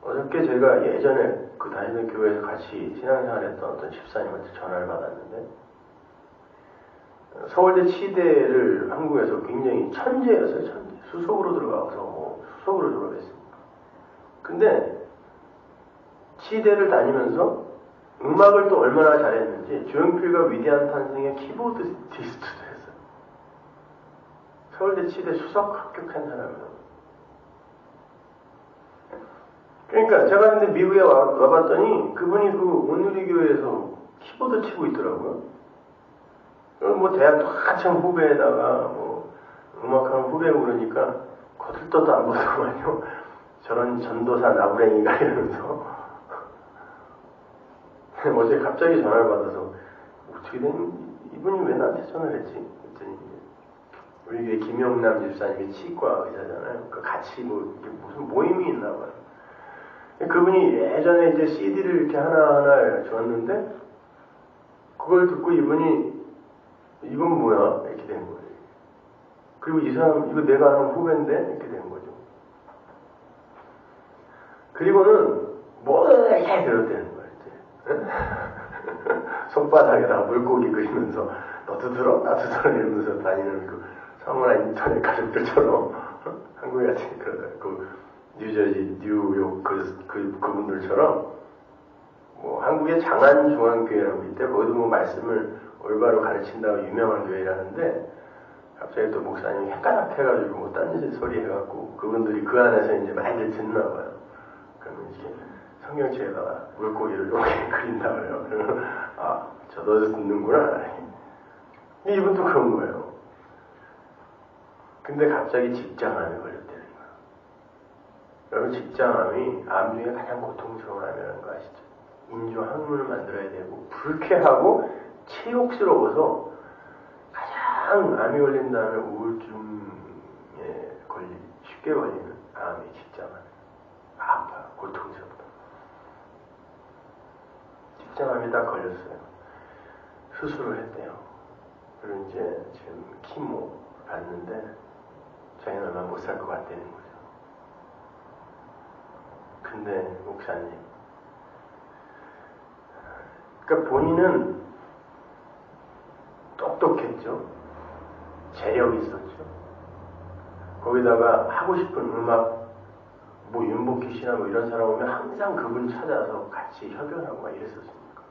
어저께 제가 예전에 그 다니던 교회에서 같이 신앙생활했던 어떤 집사님한테 전화를 받았는데 서울대 치대를 한국에서 굉장히 천재였어요. 천재. 수석으로 들어가서 수석으로 졸업했습니다. 근데 치대를 다니면서 음악을 또 얼마나 잘했는지 조용필과 위대한 탄생의 키보드리스트도 했어요. 서울대 치대 수석 합격한 사람이에요. 그러니까 제가 근데 미국에 와봤더니 그분이 그 온누리교회에서 키보드 치고 있더라고요. 뭐 대학도 한참 후배에다가 뭐 음악하는 후배고 그러니까 거들떠도 안 보더만요. 저런 전도사 나부랭이가 이러면서 어제 갑자기 전화를 받아서 어떻게 된 이분이 왜 나한테 전화를 했지? 그랬더니 우리 교회 김영남 집사님이 치과 의사잖아요. 그 같이 뭐 무슨 모임이 있나 봐요. 그분이 예전에 이제 CD를 이렇게 하나하나 줬는데 그걸 듣고 이분이 이건 뭐야? 이렇게 된 거예요. 그리고 이 사람 이거 내가 아는 후배인데 이렇게 된 거죠. 그리고는 뭐를 이렇게 들었다는 거예요. 손바닥에다가 물고기 그리면서 너도 들어 나도 들어 이러면서 다니는 그 사모나 인터넷 가족들처럼 한국에 같이 그 뉴저지 뉴욕 그분들처럼 뭐 한국의 장안중앙교회라고 있대. 거기도 뭐 말씀을 올바로 가르친다고 유명한 교회라는데 갑자기 또 목사님이 헷갈락 해가지고 뭐 딴짓 소리 해갖고 그분들이 그 안에서 이제 많이들 듣나 봐요. 그러면 이제 성경책에다가 물고기를 이렇게 그린다 그래요. 그러면 저도 듣는구나. 이분도 그런 거예요. 근데 갑자기 직장암이 걸렸다는 거예요. 여러분 직장암이 암 중에 가장 고통스러운 암이라는 거 아시죠? 인조 항문을 만들어야 되고 불쾌하고 치욕스러워서 가장 암이 걸린 다음에 우울증에 쉽게 걸리는 암이 직장암. 아파요. 고통스럽다. 직장암이 딱 걸렸어요. 수술을 했대요. 그리고 이제 지금 키모 받는데 자기는 얼마 못 살 것 같다는 거죠. 근데 목사님, 그러니까 본인은 똑똑했죠. 재력이 있었죠. 거기다가 하고 싶은 음악, 뭐 윤복희 씨나 뭐 이런 사람 오면 항상 그분 찾아서 같이 협연하고 막 이랬었으니까.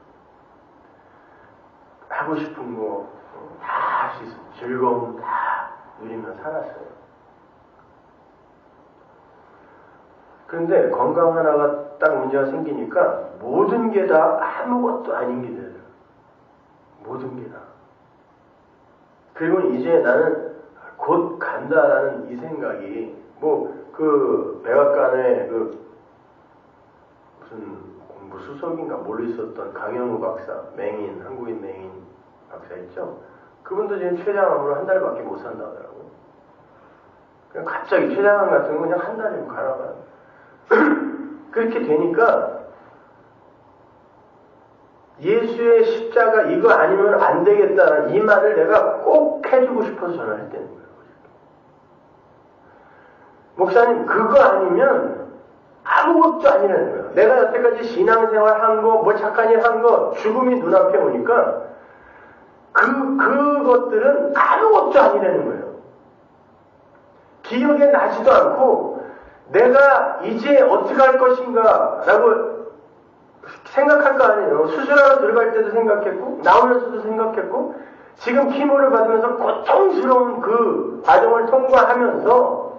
하고 싶은 거 다 할 수 있어요. 즐거움 다 누리며 살았어요. 그런데 건강 하나가 딱 문제가 생기니까 모든 게 다 아무것도 아닌 게 돼요. 모든 게 다. 그리고 이제 나는 곧 간다라는 이 생각이 그 백악관에 무슨 공부 수석인가 뭘로 있었던 강영우 박사, 맹인, 한국인 맹인 박사 있죠? 그분도 지금 췌장암으로 한 달밖에 못 산다 하더라고요. 그냥 갑자기 췌장암 같은 거 그냥 한 달이면 가라가요. 그렇게 되니까 예수의 십자가 이거 아니면 안 되겠다는 이 말을 내가 꼭 해주고 싶어서 전화했다는 거예요. 목사님 그거 아니면 아무것도 아니라는 거예요. 내가 여태까지 신앙생활 한 거, 뭐 착한 일 한 거, 죽음이 눈앞에 오니까 그것들은 아무것도 아니라는 거예요. 기억에 나지도 않고 내가 이제 어떻게 할 것인가 라고 생각할 거 아니에요. 수술하러 들어갈 때도 생각했고 나오면서도 생각했고 지금 키모를 받으면서 고통스러운 그 과정을 통과하면서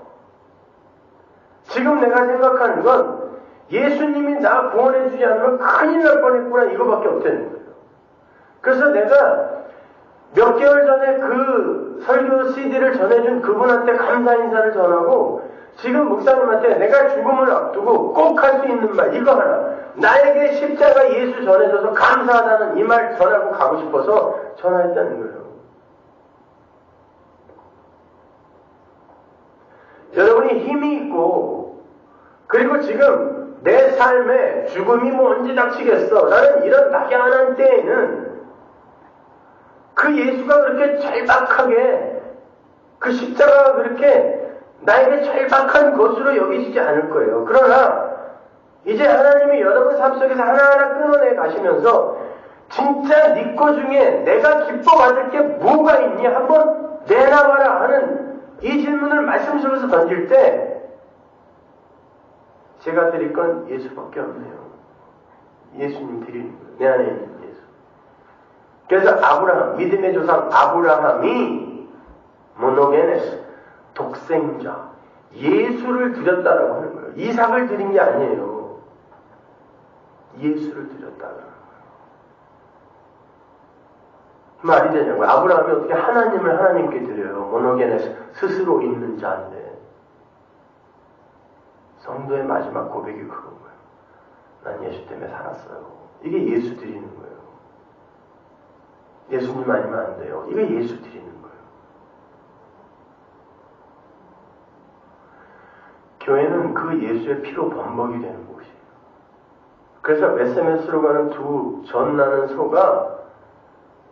지금 내가 생각하는 건 예수님이 나 구원해주지 않으면 큰일 날 뻔했구나 이거밖에 없다는 거예요. 그래서 내가 몇 개월 전에 그 설교 CD를 전해준 그분한테 감사 인사를 전하고 지금 목사님한테 내가 죽음을 앞두고 꼭 할 수 있는 말 이거 하나 나에게 십자가 예수 전해줘서 감사하다는 이 말 전하고 가고 싶어서 전화했다는 거예요. 여러분이 힘이 있고 그리고 지금 내 삶에 죽음이 뭐 언제 닥치겠어 라는 이런 막연한 때에는 그 예수가 그렇게 절박하게 그 십자가가 그렇게 나에게 절박한 것으로 여기시지 않을 거예요. 그러나 이제 하나님이 여러분 삶 속에서 하나하나 끊어내 가시면서 진짜 네 거 중에 내가 기뻐 받을 게 뭐가 있니 한번 내놔봐라 하는 이 질문을 말씀 속에서 던질 때 제가 드릴 건 예수밖에 없네요. 예수님 드리는 거예요. 내 안에 있는 예수. 그래서 아브라함, 믿음의 조상 아브라함이 모노게네스, 독생자, 예수를 드렸다라고 하는 거예요. 이삭을 드린 게 아니에요. 예수를 드렸다라는 거예요. 말이 되냐고요. 아브라함이 어떻게 하나님을 하나님께 드려요. 모노게네스, 스스로 있는 자인데. 성도의 마지막 고백이 그건 거예요. 난 예수 때문에 살았어요. 이게 예수 드리는 거예요. 예수님 아니면 안 돼요. 이게 예수 드리는 거예요. 교회는 그 예수의 피로 범벅이 되는 곳이에요. 그래서 베세메스로 가는 두 젖나는 소가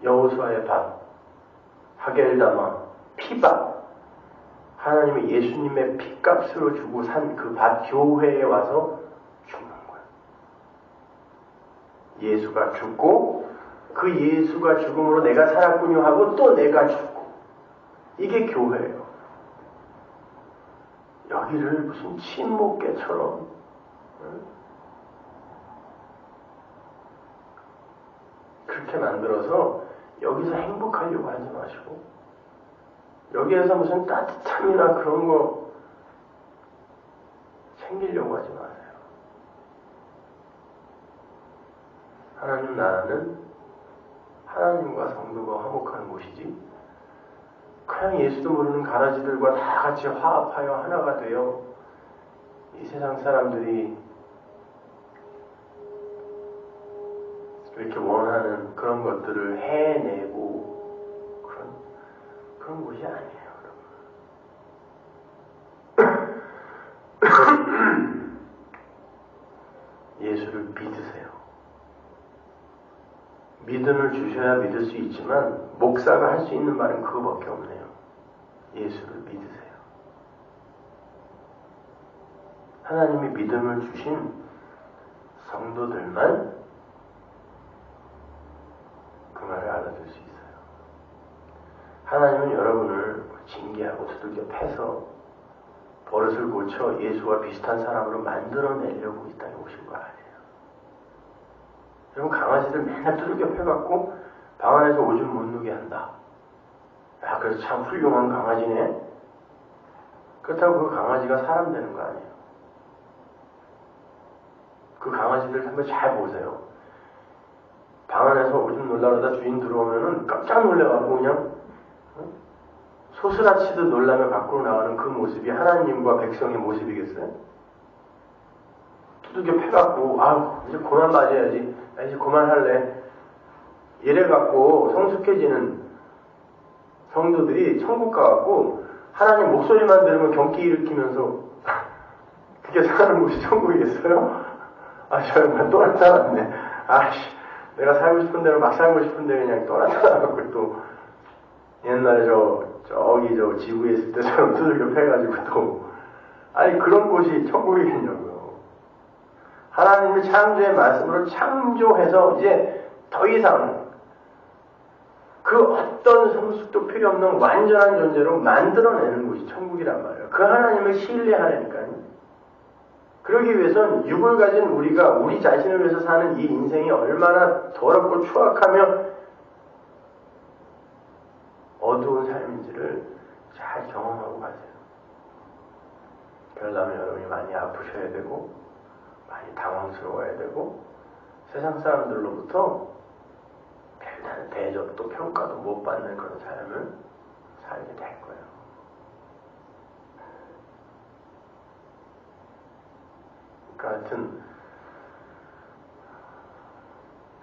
여호수아의 밭, 하겔다마, 피밭, 하나님의 예수님의 피값으로 주고 산 그 밭 교회에 와서 죽는 거예요. 예수가 죽고 그 예수가 죽음으로 내가 살았군요 하고 또 내가 죽고 이게 교회예요. 여기를 무슨 친목계처럼 그렇게 만들어서 여기서 행복하려고 하지 마시고 여기에서 무슨 따뜻함이나 그런 거 챙기려고 하지 마세요. 하나님 나라는 하나님과 성도가 화목하는 곳이지, 그냥 예수도 모르는 가라지들과 다 같이 화합하여 하나가 되어 이 세상 사람들이 이렇게 원하는 그런 것들을 해내고 그런 곳이 아니에요, 여러분. 예수를 믿으세요. 믿음을 주셔야 믿을 수 있지만 목사가 할 수 있는 말은 그거밖에 없네요. 예수를 믿으세요. 하나님이 믿음을 주신 성도들만 그 말을 알아들 수 있어요. 하나님은 여러분을 징계하고 두들겨 패서 버릇을 고쳐 예수와 비슷한 사람으로 만들어내려고 이 땅에 오신 거 아니에요. 여러분, 강아지들 맨날 두들겨 패갖고 방 안에서 오줌 못 누게 한다. 야, 그래서 참 훌륭한 강아지네. 그렇다고 그 강아지가 사람 되는 거 아니에요. 그 강아지들 한번 잘 보세요. 방 안에서 오줌 놀라려다 주인 들어오면은 깜짝 놀래갖고 그냥 소스라치듯 놀라며 밖으로 나가는 그 모습이 하나님과 백성의 모습이겠어요? 두들겨 패갖고 이제 그만 맞아야지, 이제 그만할래, 이래갖고 성숙해지는 성도들이 천국 가갖고 하나님 목소리만 들으면 경기 일으키면서 그게 사는 곳이 천국이겠어요? 정말 또 나타났네. 내가 살고 싶은 대로 막 살고 싶은데 그냥 또 나타나갖고 또 옛날에 저기 지구에 있을 때처럼 두들겨 패가지고 또 그런 곳이 천국이겠냐고요. 하나님의 창조의 말씀으로 창조해서 이제 더 이상 그 어떤 성숙도 필요 없는 완전한 존재로 만들어내는 곳이 천국이란 말이에요. 그 하나님을 신뢰하라니까요. 그러기 위해서는 육을 가진 우리가 우리 자신을 위해서 사는 이 인생이 얼마나 더럽고 추악하며 어두운 삶인지를 잘 경험하고 가세요. 그러려면 여러분이 많이 아프셔야 되고 많이 당황스러워야 되고 세상 사람들로부터 별다른 대접도 평가도 못 받는 그런 삶을 살게 될 거예요. 하여튼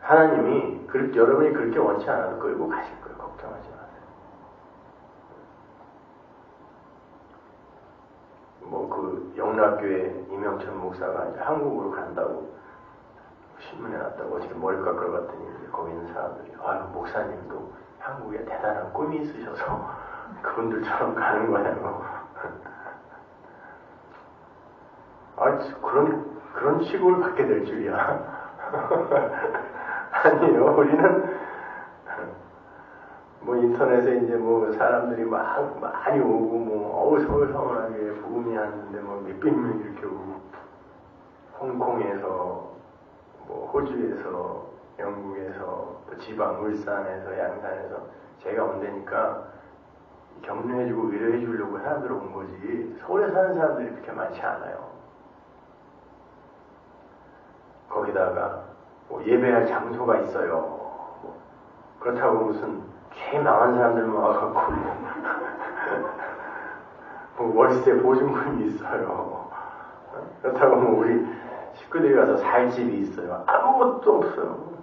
하나님이 여러분이 그렇게 원치 않아도 끌고 가실 거예요. 걱정하지 마세요. 영락교회 이명천 목사가 이제 한국으로 간다고 신문에 났다고 어저께 머리 깎으러갔더니 거기 있는 사람들이 목사님도 한국에 대단한 꿈이 있으셔서 그분들처럼 가는 거냐고. 그런 취급을 받게 될 줄이야. 아니요, 우리는 인터넷에 이제 사람들이 많이 오고 서울서울하게 복음이 하는데 몇백 명 이렇게 오고, 홍콩에서 호주에서, 영국에서, 또 지방 울산에서, 양산에서 제가 온다니까 격려해주고 위로해주려고 사람들 온 거지, 서울에 사는 사람들이 그렇게 많지 않아요. 거기다가 예배할 장소가 있어요. 그렇다고 무슨 죄 망한 사람들만 와갖고 월세 보증금이 있어요. 그렇다고 우리 식구들이 가서 살 집이 있어요. 아무것도 없어요.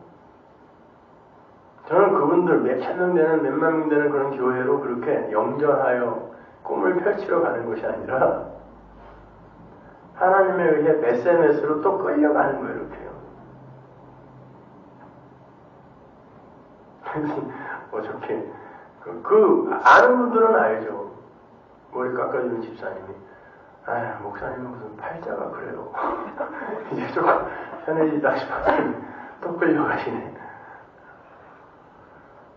저는 그분들 몇천 명 되는 몇만 명 되는 그런 교회로 그렇게 영전하여 꿈을 펼치러 가는 것이 아니라 하나님에 의해 SNS로 또 끌려가는 거예요. 이렇게요. 어저께 아는 분들은 알죠. 머리 깎아주는 집사님이 목사님은 무슨 팔자가 그래요. 이제 조금 편해지다 싶었더니 또 끌려가시네.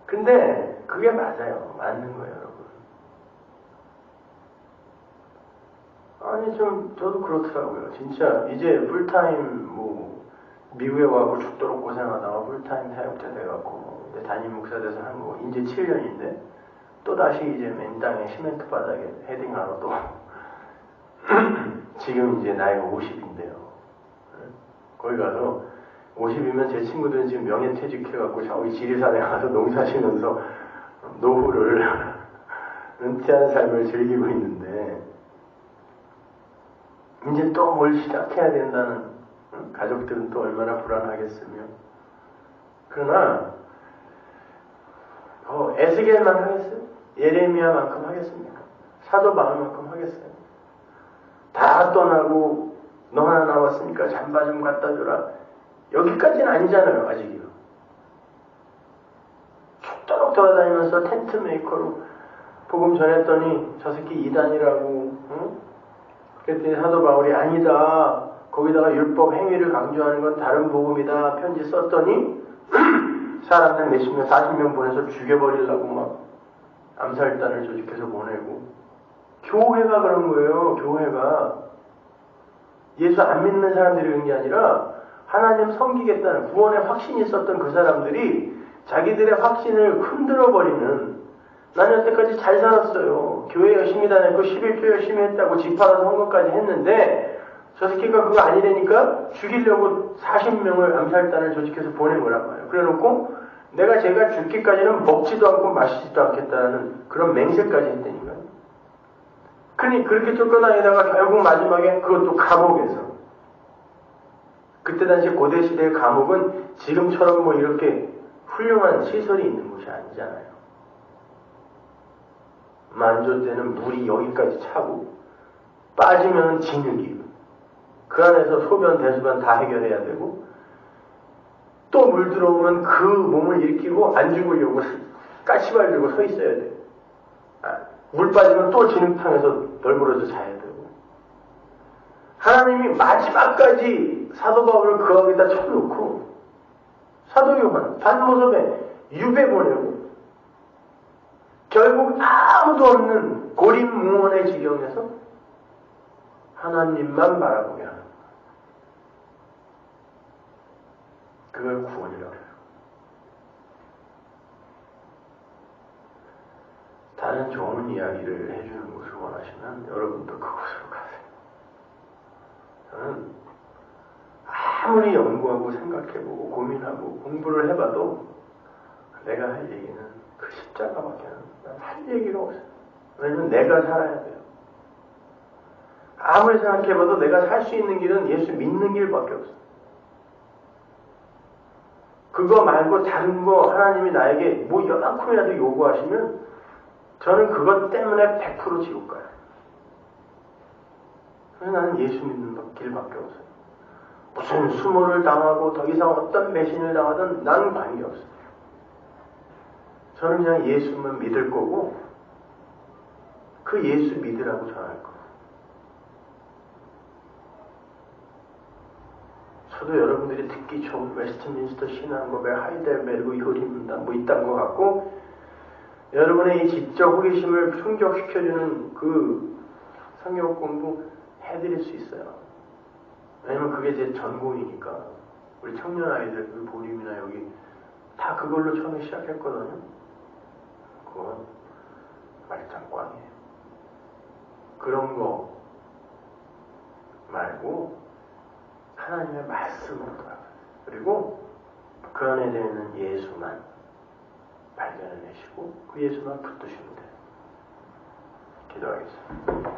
근데 그게 맞아요. 맞는 거예요, 여러분. 저도 그렇더라고요. 진짜 이제 풀타임 미국에 와서 죽도록 고생하다가 풀타임 사역자 돼갖고 담임 목사 돼서 한 거 이제 7년인데 또다시 이제 맨 땅에 시멘트 바닥에 헤딩하러 또 지금 이제 나이가 50인데요. 거기 가서 50이면 제 친구들은 지금 명예퇴직해갖고 저기 지리산에 가서 농사지면서 노후를 은퇴한 삶을 즐기고 있는데 이제 또 뭘 시작해야 된다는 가족들은 또 얼마나 불안하겠으며 그러나 에스겔만 하겠어요? 예레미야만큼 하겠습니까? 사도 바울만큼 하겠어요? 다 떠나고 너 하나 남았으니까 잠바 좀 갖다 줘라. 여기까지는 아니잖아요. 아직이요. 죽도록 돌아다니면서 텐트 메이커로 복음 전했더니 저 새끼 이단이라고 응? 그랬더니 사도 바울이 아니다. 거기다가 율법 행위를 강조하는 건 다른 복음이다. 편지 썼더니 사람들 몇십 명, 40명 보내서 죽여버리려고 막 암살단을 조직해서 보내고 교회가 그런 거예요. 교회가 예수 안 믿는 사람들이 그런 게 아니라 하나님 섬기겠다는 구원의 확신이 있었던 그 사람들이 자기들의 확신을 흔들어버리는 나는 여태까지 잘 살았어요. 교회 열심히 다녔고 11조 열심히 했다고 집회하러 선거까지 했는데 저 새끼가 그거 아니라니까 죽이려고 40명을 암살단을 조직해서 보낸 거란 말이에요. 그래놓고 제가 죽기까지는 먹지도 않고 마시지도 않겠다는 그런 맹세까지 했다니까요. 그러니 그렇게 쫓겨다니다가 결국 마지막에 그것도 감옥에서 그때 당시 고대시대의 감옥은 지금처럼 뭐 이렇게 훌륭한 시설이 있는 곳이 아니잖아요. 만조 때는 물이 여기까지 차고 빠지면 진흙이 그 안에서 소변 대소변 다 해결해야 되고 또 물 들어오면 그 몸을 일으키고 안 죽으려고 까치발 들고 서 있어야 돼요. 물 빠지면 또 진흙탕에서 널브러져 자야 되고 하나님이 마지막까지 사도 바울을 그 안에다 쳐놓고 사도 요한 반모섬에 유배 보내고 결국 아무도 없는 고립무원의 지경에서 하나님만 바라보게 하는 그걸 구원이라고 해요. 다른 좋은 이야기를 해주는 것을 원하시면 여러분도 그곳으로 가세요. 저는 아무리 연구하고 생각해보고 고민하고 공부를 해봐도 내가 할 얘기는 그 십자가밖에 할 얘기가 없어요. 왜냐면 내가 살아야 돼요. 아무리 생각해봐도 내가 살 수 있는 길은 예수 믿는 길밖에 없어요. 그거 말고 다른 거 하나님이 나에게 뭐 요만큼이라도 요구하시면 저는 그것 때문에 100% 지옥 가요. 그래서 나는 예수 믿는 길밖에 없어요. 무슨 수모를 당하고 더 이상 어떤 배신을 당하든 나는 관계없어요. 저는 그냥 예수만 믿을 거고 그 예수 믿으라고 전할 거예요. 저도 여러분들이 듣기 좋은 웨스트민스터 신앙법의 하이델베르그 효리문단 뭐 이딴 거 갖고 여러분의 이 지적 호기심을 충족시켜주는 그 성경 공부 해드릴 수 있어요. 왜냐면 그게 제 전공이니까. 우리 청년 아이들 그 보림이나 여기 다 그걸로 처음에 시작했거든요. 그건 말짱꽝이에요. 그런 거 말고 하나님의 말씀으로 돌아가요. 그리고 그 안에 되는 예수만 발견해내시고 그 예수만 붙드시면 돼요. 기도하겠습니다.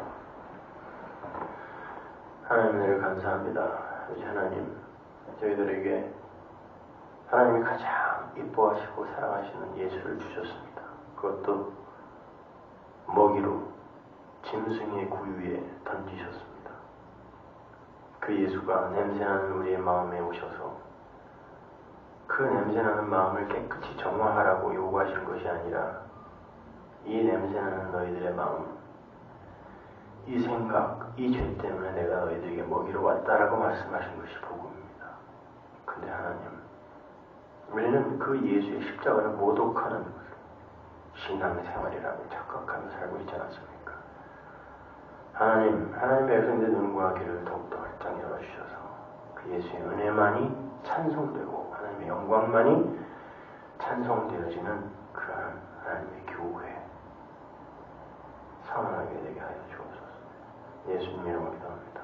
하나님을 감사합니다. 우리 하나님, 저희들에게 하나님이 가장 이뻐하시고 사랑하시는 예수를 주셨습니다. 그것도 먹이로 짐승의 구유에 던지셨습니다. 그 예수가 냄새나는 우리의 마음에 오셔서 그 냄새나는 마음을 깨끗이 정화하라고 요구하신 것이 아니라 이 냄새나는 너희들의 마음, 이 생각, 이 죄 때문에 내가 너희들에게 먹이러 왔다라고 말씀하신 것이 복음입니다. 근데 하나님, 우리는 그 예수의 십자가를 모독하는 신앙생활이라고 착각하며 살고 있지 않습니까? 하나님, 하나님의 백성들의 눈과 귀를 더욱더 활짝 열어주셔서 그 예수의 은혜만이 찬송되고 하나님의 영광만이 찬송되어지는 그러한 하나님의 교회 성원하게 되게 하여 주옵소서. 예수님 이름으로 기도합니다.